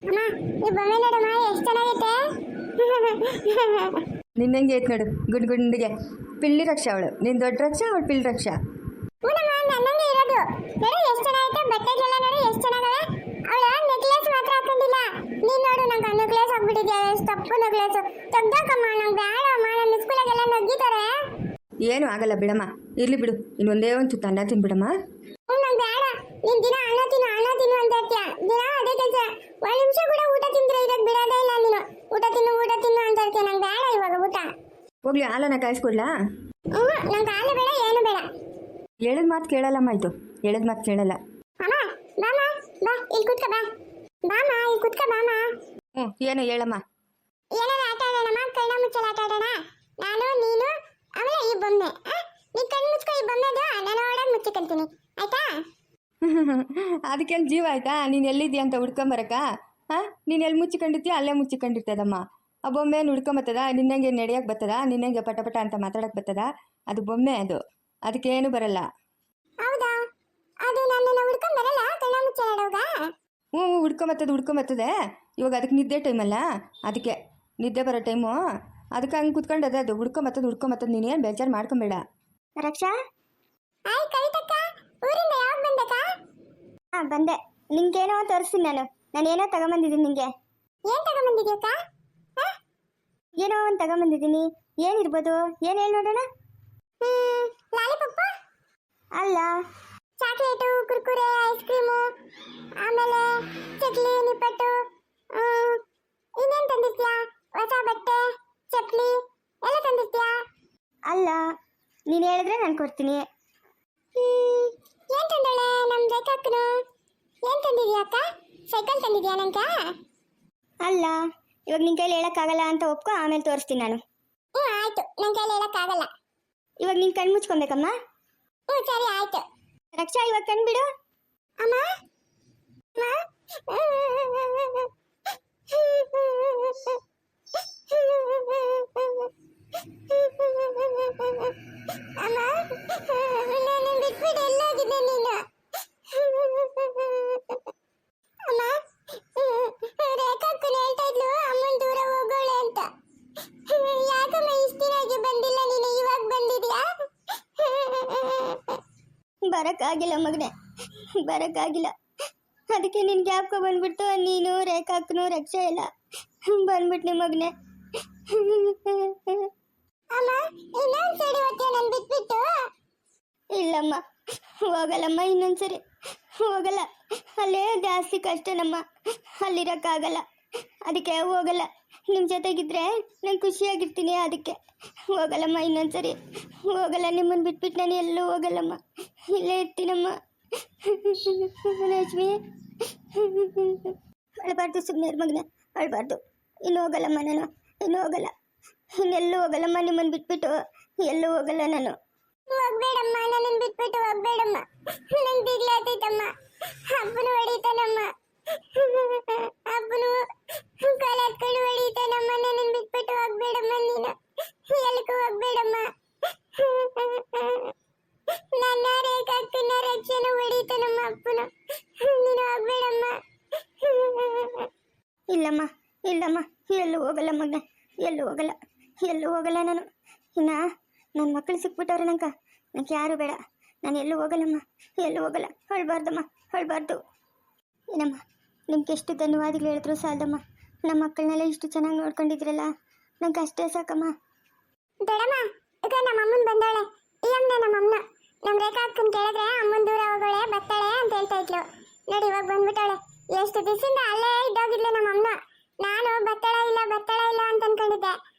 ಅಮ್ಮ ಈ ಬೊಮ್ಮೆ ನೋಡಮ್ಮ ಎಷ್ಟು ಚೆನ್ನಾಗೈತೆ. ನಿನ್ನಂಗೆ ಐತೆ ನೋಡು ಗುಂಡು ಗುಂಡಿಗೆ. ಪಿಳ್ಳಿ ರಕ್ಷಾ ಅವಳು, ನೀನು ದೊಡ್ಡ ರಕ್ಷಾ, ಅವಳು ಪಿಳ್ಳಿ ರಕ್ಷಾ. ಹೂನಮ್ಮ ನನ್ನಂಗೆ ಇರೋದು. ನೋಡು ಎಷ್ಟು ಚೆನ್ನಾಗೈತೆ, ಬಟ್ಟೆಗೆಲ್ಲ ನೋಡು ಎಷ್ಟು ಚೆನ್ನಾಗವೆ. ಅವಳು ನೆಕ್ಲೆಸ್ ಮಾತ್ರ ಹಾಕೊಂಡಿಲ್ಲ. ನೀನು ನೋಡು ನಂಗೆ ನೆಕ್ಲೆಸ್ ಹಾಕ್ಬಿಟ್ಟಿದ್ಯಾ, ಎಷ್ಟು ತಪ್ಪು ನೆಕ್ಲೆಸ್. ತೆಗ್ದಾಕಮ್ಮ, ನಂಗೆ ಬೇಡಮ್ಮ, ನನ್ನ ಸ್ಕೂಲಾಗೆಲ್ಲ ನಗ್ಗಿತಾರೆ. ಏನು ಆಗಲ್ಲ ಬಿಡಮ್ಮ, ಇರ್ಲಿ ಬಿಡು. ಇನ್ನೊಂದೇ ಒಂದು ತುತ್ತು ಅನ್ನ ತಿನ್ಬಿಡಮ್ಮ. ನಂಗೆ ಬೇಡ. ನೀನು ದಿನ ಅನ್ನ ತಿನ್ನು ಅಂತ ಇರ್ತೀಯ. ದಿನ ಅದೇ ಕೆಲಸ. ಒಂದು ನಿಮಿಷ ಕೂಡ ಊಟ ತಿಂದ್ರೆ ಇರೋದು ಬಿಡೋದೇ ಇಲ್ಲ ನೀನು. ಊಟ ತಿನ್ನು ಅಂತ ಇರ್ತೀಯ. ನಂಗೆ ಬೇಡ ಇವಾಗ ಊಟ. ಹೋಗ್ಲಿ, ಹಾಲನ್ನ ಕಾಯಿಸ್ಕೊಡ್ಲಾ? ನಂಗೆ ಹಾಲು ಬೇಡ, ಏನು ಬೇಡ. ಹೇಳಿದ ಮಾತು ಕೇಳಲ್ಲಮ್ಮ, ಇದು ಹೇಳಿದ ಮಾತು ಕೇಳಲ್ಲ. ಅಮ್ಮ ಬಾಮ, ಬಾ ಇಲ್ಲಿ ಕುತ್ಕ, ಬಾ ಬಾಮ ಇಲ್ಲಿ ಕುತ್ಕ, ಬಾಮ. ಏನು ಹೇಳಮ್ಮ? ಏನಾರ ಆಟ ಆಡೋಣಮ್ಮ, ಕಣ್ಣ ಮುಚ್ಚಲ ಆಟ ಆಡೋಣ. ನಾನು ನೀನು ಆಮೇಲೆ ಈ ಬೊಮ್ಮೆ. ನೀ ಕಣ್ಣು ಮುಚ್ಕೊ, ಈ ಬೊಮ್ಮೆದು ನಾನು ಒಳಗೆ ಮುಚ್ಚಿಕಂತೀನಿ, ಆಯ್ತಾ? ಅದಕ್ಕೆಲ್ಲಿ ಜೀವ ಆಯ್ತಾ? ನೀನು ಎಲ್ಲಿದ್ದೀಯ ಅಂತ ಹುಡ್ಕೊಂಬರಕ್ಕ? ನೀನು ಎಲ್ಲಿ ಮುಚ್ಚಿಕೊಂಡಿರ್ತೀಯ ಅಲ್ಲೇ ಮುಚ್ಚಿಕೊಂಡಿರ್ತದಮ್ಮ. ಆ ಬೊಮ್ಮೆ ಹುಡ್ಕೊಂಬತ್ತದ? ನಿನ್ನಂಗೆ ನಡೆಯಕ್ಕೆ ಬರ್ತದ? ನಿನ್ನಂಗೆ ಪಟ ಪಟ ಅಂತ ಮಾತಾಡಕ್ಕೆ ಬರ್ತದ? ಅದು ಬೊಮ್ಮೆ, ಅದಕ್ಕೇನು ಬರಲ್ಲ. ಹೌದಾ? ಅದು ನನ್ನನ್ನು ಹುಡ್ಕೊಂಡ್ ಬರಲ್ಲ ಕಣ್ಣ ಮುಚ್ಚಲ ಆಡೋಗ? ಹುಡ್ಕೊಂಬತ್ತದೆ. ಇವಾಗ ಅದಕ್ಕೆ ನಿದ್ದೆ ಟೈಮಲ್ಲ, ಅದಕ್ಕೆ ನಿದ್ದೆ ಬರೋ ಟೈಮು. ಅದಕ್ಕೆ ಹಂಗೆ ಕುತ್ಕೊಂಡದೆ. ಅದು ಹುಡ್ಕೊಂಬತ್ತದ. ನೀನೇನು ಬೇಜಾರು ಮಾಡ್ಕೊಂಬೇಡ. ರಕ್ಷಾ, ಆಯ್ ಕವಿತಕ್ಕ, ಊರಿಂದ ಯಾವಾಗ ಬಂದಕ್ಕ? ಬಂದೆ. ನಿಂಗೇನೋ ತೋರಿಸ್ತೀನಿ ನಾನೇನೋ ತಗೊಂಬಂದಿದ್ದೀನಿ ನಿಂಗೆ. ಏನು ತಗೊಂಬಂದಿದ್ಯಕ್ಕ? ಏನೋ ಒಂದು ತಗೊಂಬಂದಿದ್ದೀನಿ. ಏನಿರ್ಬೋದು? ಏನು ಹೇಳಿ ನೋಡೋಣ. ಲಾಲಿಪಪ್ಪ ಅಲ್ಲ, ಚಾಕ್ಲೇಟು, ಕುರ್ಕುರೆ, ಐಸ್ ಕ್ರೀಮು, ಆಮೇಲೆ ಚಕ್ಲಿ, ನಿಪ್ಪಟ್ಟು. ಇನ್ನೇನು ತಂದಿರ್ತೀಯಾ? ಹೊಸ ಬಟ್ಟೆ, ಚಪ್ಲಿ ಎಲ್ಲ ತಂದಿರ್ತೀಯಾ? ಅಲ್ಲ, ನೀನು ಹೇಳಿದ್ರೆ ನಾನು ಕೊಡ್ತೀನಿ. ಏನು ತಂದಳೆ ನಮ್ಮ ರೇಖಾಕ್ಕನು? ಏನು ತಂದಿದ್ಯಾ ಅಕ್ಕ? ಸೈಕಲ್ ತಂದಿದ್ಯಾ ನಂಗೆ? ಅಲ್ಲ, ಇವಾಗ ನಿನ್ನ ಕೈಲಿ ಹೇಳೋಕ್ಕಾಗಲ್ಲ ಅಂತ ಒಪ್ಕೊ, ಆಮೇಲೆ ತೋರಿಸ್ತೀನಿ ನಾನು. ಆಯ್ತು, ನನ್ನ ಕೈಲಿ ಹೇಳೋಕ್ಕಾಗಲ್ಲ. ಇವಾಗ ನೀನು ಕಣ್ಣು ಮುಚ್ಕೊಬೇಕಮ್ಮ. ಸರಿ ಆಯ್ತು. ರಕ್ಷಾ, ಇವಾಗ ಕಣ್ಣು ಬಿಡು. ಅಮ್ಮ ನಾನು ಬಿಟ್ಬಿಟ್ಟು ಎಲ್ಲೋಗಿದ್ದೆ ನೀನು? ಅಮ್ಮ, ರೇಖಾಕ್ಕನು ಹೇಳ್ತಾ ಇದ್ಲು ಅಮ್ಮನ ದೂರ ಹೋಗೋಳೆ ಅಂತ. ಯಾಕಮ್ಮ ಇಷ್ಟು ದಿನ ಆಗಿ ಬಂದಿಲ್ಲ ನೀನು, ಇವಾಗ ಬಂದಿದ್ಯಾ? ಬರೋಕ್ಕಾಗಿಲ್ಲ ಮಗನೆ, ಬರೋಕ್ಕಾಗಿಲ್ಲ. ಅದಕ್ಕೆ ನಿನ್ನ ಜ್ಞಾಪಕ ಬಂದ್ಬಿಡ್ತು. ನೀನು ರೇಖಾಕ್ಕನು ರಕ್ಷಾ ಎಲ್ಲ ಬಂದ್ಬಿಟ್ಟು ನಿಮ್ಮ ಮಗನೆ. ಅಮ್ಮ ಇನ್ನೊಂದು ಸರಿ ಹೊತ್ತೆ ನಾನು ಬಿಟ್ಬಿಟ್ಟು? ಇಲ್ಲಮ್ಮ, ಹೋಗಲ್ಲಮ್ಮ, ಇನ್ನೊಂದ್ಸರಿ ಹೋಗಲ್ಲ. ಅಲ್ಲೇ ಜಾಸ್ತಿ ಕಷ್ಟನಮ್ಮ, ಅಲ್ಲಿರೋಕ್ಕಾಗಲ್ಲ. ಅದಕ್ಕೆ ಹೋಗಲ್ಲ. ನಿಮ್ಮ ಜೊತೆಗಿದ್ರೆ ನಾನು ಖುಷಿಯಾಗಿರ್ತೀನಿ. ಅದಕ್ಕೆ ಹೋಗಲ್ಲಮ್ಮ, ಇನ್ನೊಂದ್ಸರಿ ಹೋಗಲ್ಲ. ನಿಮ್ಮನ್ನು ಬಿಟ್ಬಿಟ್ಟು ನಾನು ಎಲ್ಲೂ ಹೋಗಲ್ಲಮ್ಮ, ಇಲ್ಲೇ ಇರ್ತೀನಮ್ಮ. ಲಕ್ಷ್ಮಿ, ಅಳಬಾರ್ದು, ಸುಮ್ಮನೆ ಮಗನೆ, ಅಳಬಾರ್ದು. ಇನ್ನು ಹೋಗಲ್ಲಮ್ಮ ನಾನು, ಇನ್ನು ಹೋಗಲ್ಲ, ಇನ್ನೆಲ್ಲೂ ಹೋಗಲ್ಲಮ್ಮ. ನಿಮ್ಮನ್ನು ಬಿಟ್ಬಿಟ್ಟು ಎಲ್ಲೂ ಹೋಗಲ್ಲ ನಾನು. ಹೋಗ್ಬೇಡಮ್ಮ, ನನ್ನನ್ನು ಬಿಟ್ಬಿಟ್ಟು ಹೋಗ್ಬೇಡಮ್ಮ. ನಂಗೆ ದಿಗ್ಲಾತೈತಮ್ಮ. ಅಪ್ಪನು ಹೊಡಿತಾನಮ್ಮ, ಅಪ್ಪನು ಕಾಲ ಹತ್ಕೊಂಡು ಹೊಡಿತಾನಮ್ಮ. ನನ್ನನ್ನು ಬಿಟ್ಬಿಟ್ಟು ಹೋಗ್ಬೇಡಮ್ಮ, ನೀನು ಎಲ್ಗೂ ಹೋಗ್ಬೇಡಮ್ಮ. ನನ್ನ ರೇಖಾಕ್ಕನ ರಕ್ಷಣೆ ಹೊಡಿತಾನಮ್ಮ ಅಪ್ಪನು. ನೀನು ಹೋಗ್ಬೇಡಮ್ಮ. ಇಲ್ಲಮ್ಮ, ಇಲ್ಲಮ್ಮ, ಎಲ್ಲೂ ಹೋಗಲ್ಲ ಮಗನೆ, ಎಲ್ಲೂ ಹೋಗಲ್ಲ ನಾನು. ಇನ್ನು ನನ್ನ ಮಕ್ಕಳು ಸಿಕ್ಬಿಟ್ಟವ್ರೆ ನಂಗೆ ಯಾರೂ ಬೇಡ. ನಾನು ಎಲ್ಲೂ ಹೋಗಲ್ಲಮ್ಮ, ಎಲ್ಲೂ ಹೋಗಲ್ಲ. ಅಳಬಾರ್ದು. ಏನಮ್ಮ, ನಿಮ್ಗೆ ಎಷ್ಟು ಧನ್ಯವಾದಗಳು ಹೇಳಿದ್ರು ಸಾಲದಮ್ಮ. ನಮ್ಮ ಮಕ್ಕಳನ್ನೆಲ್ಲ ಇಷ್ಟು ಚೆನ್ನಾಗಿ ನೋಡ್ಕೊಂಡಿದ್ರಲ್ಲ, ನಂಗೆ ಅಷ್ಟೇ ಸಾಕಮ್ಮ. ದೊಡಮ್ಮ, ಈಗ ನಮ್ಮ ಅಮ್ಮನ ಬಂದವಳೆ. ಇಲ್ಲಮ್ಮ ನಮ್ಮ ಅಮ್ಮನ ನಮ್ಮ ರೇಖಾ ಅಕ್ಕನ ಕೇಳಿದ್ರೆ ಅಮ್ಮನ ದೂರ ಹೋಗೋಳೆ, ಬರ್ತಾಳೆ ಅಂತ ಹೇಳ್ತಾ ಇದ್ಲು. ನೋಡಿ ಇವಾಗ ಬಂದ್ಬಿಟ್ಟವಳೆ. ಎಷ್ಟು ದಿವಸದಿಂದ ಅಲ್ಲೇ ಇದ್ದೋಗಿದ್ಲು ನಮ್ಮ ಅಮ್ಮನ. ನಾನು ಬರ್ತಾಳ ಇಲ್ಲ ಅಂತ ಅನ್ಕೊಂಡಿದ್ದೆ.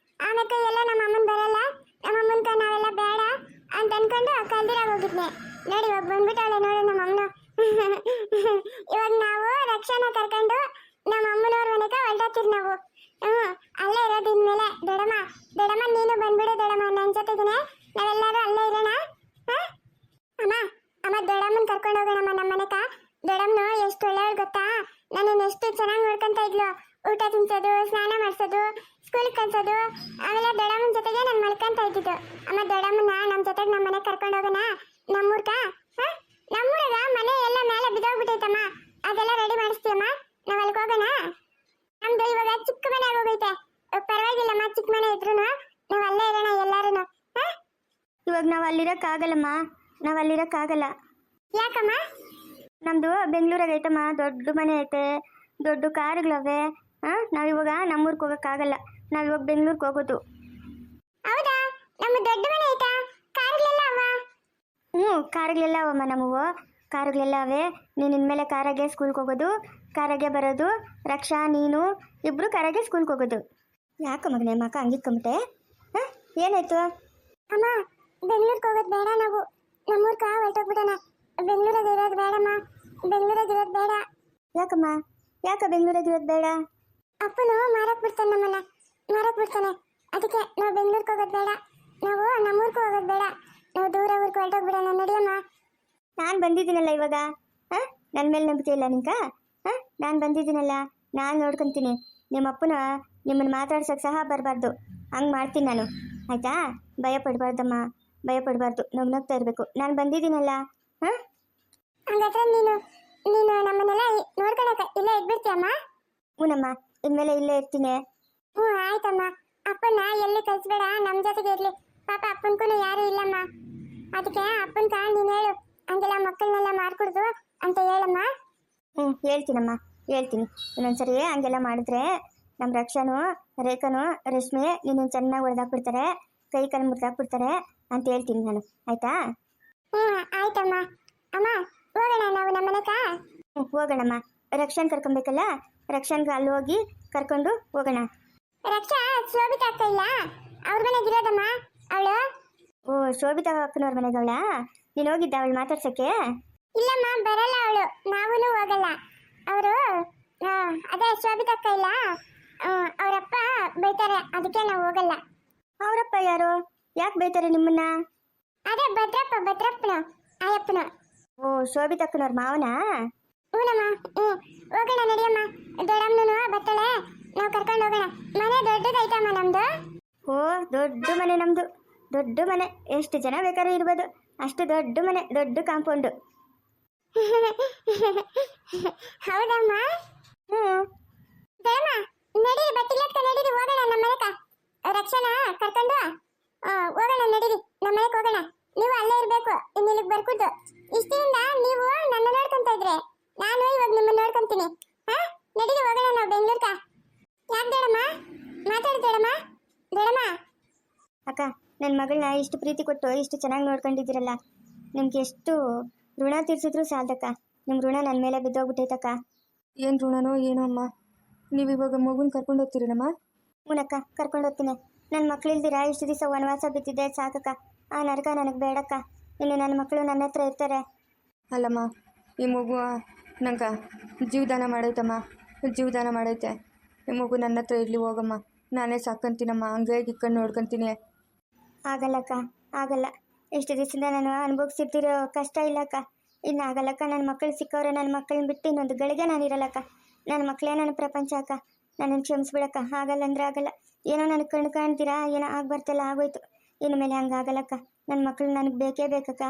ಆಮೇಲೆ ಎಲ್ಲ ನಮ್ಮ ಅಮ್ಮನ ಬರಲ್ಲ, ನಮ್ಮ ಅಮ್ಮನ್ಕ ನಾವೆಲ್ಲ ಬೇಡ ಅಂತ ಅನ್ಕೊಂಡು ಕಲ್ದಿರಾಗ ಹೋಗಿದ್ನೆ. ನೋಡಿ ಇವಾಗ ಬಂದ್ಬಿಟ್ಟವಳೆ ನೋಡು ನಮ್ಮ ಅಮ್ಮನ. ಇವಾಗ ನಾವು ರಕ್ಷಾನ ಕರ್ಕೊಂಡು ನಮ್ಮ ಅಮ್ಮನವ್ರ ಮನೆಗೆ ಹೊರಟಾಗ್ತೀವಿ ನಾವು. ಅಲ್ಲೇ ಇರೋದು ಇನ್ಮೇಲೆ. ದೊಡಮ್ಮ ನೀನು ಬಂದ್ಬಿಡು ದೊಡಮ್ಮ, ನನ್ನ ಜೊತೆಗೇನೆ ನಾವೆಲ್ಲರೂ ಅಲ್ಲೇ ಇರೋಣ. ಅಮ್ಮ ದೊಡಮ್ಮನ ಕರ್ಕೊಂಡು ಹೋಗೋಣಮ್ಮ ನಮ್ಮ ಮನೆಕ. ದೊಡಮ್ಮನು ಎಷ್ಟು ಒಳ್ಳೆಯವಳು ಗೊತ್ತಾ? ನನ್ನನ್ನು ಎಷ್ಟು ಚೆನ್ನಾಗಿ ನೋಡ್ಕೊಂತ ಇದ್ಲು. ಊಟ ತಿನ್ಸೋದು, ಸ್ನಾನ ಮಾಡಿಸೋದು, ಸ್ಕೂಲಿಗೆ ಕಳ್ಸೋದು. ಆಮೇಲೆ ದೊಡಮ್ಮನ ಜೊತೆಗೆ ನಾನು ಮಲ್ಕೊಂತ ಇದ್ದಿದ್ದು. ಅಮ್ಮ ದೊಡಮ್ಮನ ನಮ್ಮ ಜೊತೆಗೆ ನಮ್ಮ ಮನೆಗೆ ಕರ್ಕೊಂಡು ಹೋಗೋಣ ನಮ್ಮೂರ್ಗ. ನಮ್ಮೂರಾಗ ಮನೆ ಎಲ್ಲ ಮೇಲೆ ಬಿದ್ದೋಗ್ಬಿಟ್ಟೈತಮ್ಮ, ಅದೆಲ್ಲ ರೆಡಿ ಮಾಡಿಸ್ತೀಯಮ್ಮ, ನಾವು ಅಲ್ಲಿಗೆ ಹೋಗೋಣ. ಚಿಕ್ಕ ಮನೆ ಆಗೋಗೈತೆ ಪರವಾಗಿಲ್ಲಮ್ಮ ಚಿಕ್ಕ ಮನೆ ಇದ್ರು ನಾವ್ ಅಲ್ಲೇ ಇರೋಣ ಎಲ್ಲಾರು ಇವಾಗ ನಾವು ಅಲ್ಲಿರೋಕ್ಕಾಗಲ್ಲಮ್ಮ, ನಾವು ಅಲ್ಲಿರೋಕ್ಕಾಗಲ್ಲ. ಯಾಕಮ್ಮ? ನಮ್ಮದು ಬೆಂಗಳೂರಾಗ ಐತಮ್ಮ, ದೊಡ್ಡ ಮನೆ ಐತೆ, ದೊಡ್ಡ ಕಾರುಗಳವೆ. ನಾವಿವಾಗ ನಮ್ಮೂರ್ಗೆ ಹೋಗೋಕ್ಕಾಗಲ್ಲ, ನಾವಿವಾಗ ಬೆಂಗಳೂರಿಗೆ ಹೋಗೋದು. ಹೌದಾ? ನಮ್ಮ ದೊಡ್ಡ ಮನೆ ಐತಾ? ಕಾರ್ಗಳೆಲ್ಲ ಅವ? ಹ್ಞೂ, ಕಾರುಗಳೆಲ್ಲ ಅವಮ್ಮ ನಮ್ಮವು, ಕಾರುಗಳೆಲ್ಲ ಅವೆ. ನೀನು ಇನ್ಮೇಲೆ ಕಾರಾಗೆ ಸ್ಕೂಲ್ಗೆ ಹೋಗೋದು, ಕಾರಾಗೆ ಬರೋದು. ರಕ್ಷಾ ನೀನು ಇಬ್ಬರು ಕಾರಾಗೆ ಸ್ಕೂಲ್ಗೆ ಹೋಗೋದು. ಯಾಕೆ ಮಗನೇ ಮಕ್ಕ ಹಂಗಿಟ್ಕೊಂಬಿಟ್ಟೆ? ಏನಾಯ್ತು? ಅಮ್ಮ ಬೆಂಗಳೂರಿಗೆ ಹೋಗೋದು ಬೇಡ, ನಾವು ನಮ್ಮೂರ್ಕ ಹೊರಟೋಗ್ಬಿಡೋಣ. ಬೆಂಗಳೂರಾಗ ಇರೋದು ಬೇಡಮ್ಮ, ಬೆಂಗಳೂರಾಗ ಇರೋದು ಬೇಡ. ಯಾಕಮ್ಮ? ಯಾಕೆ ಬೆಂಗಳೂರಾಗ ಇರೋದು ಬೇಡ? ಅಪ್ಪನು ಮಾರಕ್ ಬಿಡ್ತಾನೆ, ನಮ್ಮನ್ನ ಮಾರಕ್ ಬಿಡ್ತಾನೆ. ಅದಕ್ಕೆ ನಾವು ಬೆಂಗಳೂರಿಗೆ ಹೋಗೋದು ಬೇಡ, ನಾವು ನಮ್ಮೂರ್ಗೂ ಹೋಗೋದು ಬೇಡ, ನಾವು ದೂರ ಊರಿಗೆ ಹೊರಟೋಗ್ಬಿಡೋಣ. ನಡಿಯಮ್ಮ. ನಾನು ಬಂದಿದ್ದೀನಲ್ಲ ಇವಾಗ, ನನ್ನ ಮೇಲೆ ನಂಬಿಕೆ ಇಲ್ಲ ನಿಂಕ? ನಾನು ಬಂದಿದ್ದೀನಲ್ಲ, ನಾನು ನೋಡ್ಕೊತೀನಿ. ನಿಮ್ಮ ಅಪ್ಪನ ನಿಮ್ಮನ್ನು ಮಾತಾಡ್ಸೋಕೆ ಸಹ ಬರಬಾರ್ದು, ಹಂಗೆ ಮಾಡ್ತೀನಿ ನಾನು, ಆಯಿತಾ? ಭಯ ಪಡಬಾರ್ದಮ್ಮ, ಭಯ ಪಡಬಾರ್ದು, ನಗ್ನಗ್ತಾ ಇರಬೇಕು. ನಾನು ಬಂದಿದ್ದೀನಲ್ಲ. ಹಂಗಾದ್ರೆ ನೀನು ನೀನು ನಮ್ಮನ್ನೆಲ್ಲ ನೋಡ್ಕೊಳಕ ಇಲ್ಲೇ ಇದ್ಬಿಡ್ತೀಯಮ್ಮ? ಹ್ಞೂನಮ್ಮ, ಇನ್ಮೇಲೆ ಇಲ್ಲೇ ಇರ್ತೀನಿ. ಹ್ಞೂ ಆಯ್ತಮ್ಮ. ಅಪ್ಪನ ಎಲ್ಲಿ ಕಳಿಸ್ಬೇಡ, ನಮ್ಮ ಜೊತೆಗೆ ಇರಲಿ. ಪಾಪ ಅಪ್ಪನ್ಕೂ ಯಾರು ಇಲ್ಲಮ್ಮ, ಅದಕ್ಕೆ ಅಪ್ಪನ್ಕ ನೀನು ಹೇಳು, ಹಂಗೆಲ್ಲ ಮಕ್ಕಳನ್ನೆಲ್ಲ ಮಾರ್ಕೊಡ್ದು ಅಂತ ಹೇಳಮ್ಮ. ಹೇಳ್ತೀನಮ್ಮ, ಹೇಳ್ತೀನಿ. ಇನ್ನೊಂದ್ಸರಿ ಹಂಗೆಲ್ಲ ಮಾಡಿದ್ರೆ ನಮ್ಮ ರಕ್ಷಾನು, ರೇಖಾನು, ರಶ್ಮಿ ನೀನು ಚೆನ್ನಾಗಿ ಹೊಡೆದಾಕ್ಬಿಡ್ತಾರೆ, ಕೈ ಕಾಲು ಮುರಿದಾಕ್ಬಿಡ್ತಾರೆ ಅಂತ ಹೇಳ್ತೀನಿ ನಾನು, ಆಯಿತಾ? ಹ್ಞೂ ಆಯ್ತಮ್ಮ. ಅಮ್ಮ ಹೋಗೋಣ ನಾವು ನಮ್ಮ ಮನೆಕ? ಹೋಗೋಣಮ್ಮ. ರಕ್ಷಾನ್ ಕರ್ಕೊಬೇಕಲ್ಲ, ರಕ್ಷಾನ್ಗೆ ಅಲ್ಲಿ ಹೋಗಿ ಕರ್ಕೊಂಡು ಹೋಗೋಣ. ರಕ್ಷಾ ಶೋಭಿತಾ ಅಕ್ಕ ಇಲ್ಲ, ಅವ್ರ ಮನೆಗೆ ಇರೋದಮ್ಮ ಅವಳು. ಓ, ಶೋಭಿತಾ ಅಕ್ಕನವ್ರ ಮನೆಗವಳ? ನೀನು ಹೋಗಿದ್ದ ಅವಳು ಮಾತಾಡ್ಸೋಕ್ಕೆ? ಇಲ್ಲಮ್ಮ ಬರಲ್ಲ ಅವಳು, ನಾವೂ ಹೋಗಲ್ಲ. ಅವರು ಅದೇ ಶೋಭಿತಾ ಅಕ್ಕ ಇಲ್ಲ, ಅವರಪ್ಪ ಬೈತಾರೆ, ಅದಕ್ಕೆ ನಾವು ಹೋಗಲ್ಲ. ಅವರಪ್ಪ ಯಾರು? ಯಾಕೆ ಬೈತಾರೆ ನಿಮ್ಮನ್ನ? ಅದೇ ಭದ್ರಪ್ಪನು ಆಯಪ್ಪನು. ಓ, ಶೋಭಿತಾ ಅಕ್ಕನವ್ರ ಮಾವನಾ? ಹ್ಞೂನಮ್ಮ. ಹೋಗೋಣ ನಡಿಯಮ್ಮ, ದೊಡ್ಡಮ್ಮನೂ ಬತ್ತಾಳೆ, ನಾವು ಕರ್ಕೊಂಡು ಹೋಗೋಣ. ಮನೆ ದೊಡ್ಡದೈತಮ್ಮ ನಮ್ದು. ಓ, ದೊಡ್ಡ ಮನೆ ನಮ್ಮದು, ದೊಡ್ಡ ಮನೆ. ಎಷ್ಟು ಜನ ಬೇಕಾದ್ರೂ ಇರ್ಬೋದು, ಅಷ್ಟು ದೊಡ್ಡ ಮನೆ, ದೊಡ್ಡ ಕಾಂಪೌಂಡು. ಹೌದಮ್ಮ? ದೊಡ್ಡಮ್ಮ ನಡೀರಿ, ಬಟ್ಟಿಲಕ್ಕ ನಡೀರಿ, ಹೋಗೋಣ ನಮ್ಮ ಮನೆಕ. ರಕ್ಷಾನ ಕರ್ಕೊಂಡು ಹೋಗೋಣ, ನಡೀರಿ ನಮ್ಮ ಮನೆಗೆ ಹೋಗೋಣ. ನೀವು ಅಲ್ಲೇ ಇರಬೇಕು, ಇನ್ನು ಇಲ್ಲಿಗೆ ಬರ್ಕೂಡ್ದು. ಇಷ್ಟಿಂದ ನೀವು ನನ್ನ ನೋಡ್ಕೊಂತ ಇದ್ರೆ ನಾನು ಇವಾಗ ನಿಮ್ಮನ್ನ ನೋಡ್ಕೊಂತೀನಿ. ನಡೀರಿ ಹೋಗೋಣ ನಾವು ಬೆಂಗಳೂರ್ಕ. ಯಾಕೆ ದೊಡ್ಡಮ್ಮ ಮಾತಾಡಿ? ದೊಡ್ಡಮ್ಮ ಅಕ್ಕ, ನನ್ನ ಮಗಳನ್ನ ಇಷ್ಟು ಪ್ರೀತಿ ಕೊಟ್ಟು ಇಷ್ಟು ಚೆನ್ನಾಗಿ ನೋಡ್ಕೊಂಡಿದ್ದೀರಲ್ಲ, ನಿಮ್ಗೆ ಎಷ್ಟು ಋಣ ತೀರ್ಸಿದ್ರು ಸಾಲದಕ್ಕ. ನಿಮ್ಮ ಋಣ ನನ್ನ ಮೇಲೆ ಬಿದ್ದೋಗ್ಬಿಟ್ಟೈತಕ್ಕ. ಏನು ಋಣನೋ ಏನೋ ಅಮ್ಮ, ನೀವು ಇವಾಗ ಮಗುನ ಕರ್ಕೊಂಡು ಹೋಗ್ತೀರೇನಮ್ಮ? ಹ್ಞೂನಕ್ಕ, ಕರ್ಕೊಂಡು ಹೋಗ್ತೀನಿ. ನನ್ನ ಮಕ್ಳಿಲ್ದಿರ ಇಷ್ಟು ದಿವಸ ವನವಾಸ ಬಿದ್ದಿದ್ದೆ ಸಾಕಕ್ಕ. ಆ ನರಕ ನನಗೆ ಬೇಡಕ್ಕ. ಇನ್ನು ನನ್ನ ಮಕ್ಕಳು ನನ್ನ ಹತ್ರ ಇರ್ತಾರೆ. ಅಲ್ಲಮ್ಮ, ಈ ಮಗು ನಂಗೆ ಜೀವದಾನ ಮಾಡೈತಮ್ಮ, ಜೀವದಾನ ಮಾಡೈತೆ. ಈ ಮಗು ನನ್ನ ಹತ್ರ ಇರಲಿ, ಹೋಗಮ್ಮ, ನಾನೇ ಸಾಕಂತೀನಮ್ಮ, ಹಂಗೆ ಇಕ್ಕೊಂಡು ನೋಡ್ಕೊತೀನಿ. ಆಗಲ್ಲಕ್ಕ, ಆಗಲ್ಲ. ಇಷ್ಟು ದಿವಸದಿಂದ ನಾನು ಅನುಭವಿಸಿರ್ತಿರೋ ಕಷ್ಟ ಇಲ್ಲಕ್ಕ, ಇನ್ನು ಆಗಲ್ಲಕ್ಕ. ನನ್ನ ಮಕ್ಕಳು ಸಿಕ್ಕವ್ರೆ, ನನ್ನ ಮಕ್ಕಳನ್ನ ಬಿಟ್ಟು ಇನ್ನೊಂದು ಗಳಿಗೆ ನಾನು ಇರಲ್ಲಕ್ಕ. ನನ್ನ ಮಕ್ಕಳೇ ನನ್ನ ಪ್ರಪಂಚ ಅಕ್ಕ, ನನ್ನನ್ನು ಕ್ಷಮಿಸ್ಬಿಡಕ್ಕ. ಆಗಲ್ಲ ಅಂದರೆ ಆಗಲ್ಲ. ಏನೋ ನನಗೆ ಕಣ್ಣು ಕಾಣ್ತೀರಾ, ಏನೋ ಆಗ್ಬರ್ತಲ್ಲ, ಆಗೋಯ್ತು. ಇನ್ನು ಮೇಲೆ ಹಂಗಾಗಲ್ಲಕ್ಕ. ನನ್ನ ಮಕ್ಕಳು ನನಗೆ ಬೇಕೇ ಬೇಕಕ್ಕ.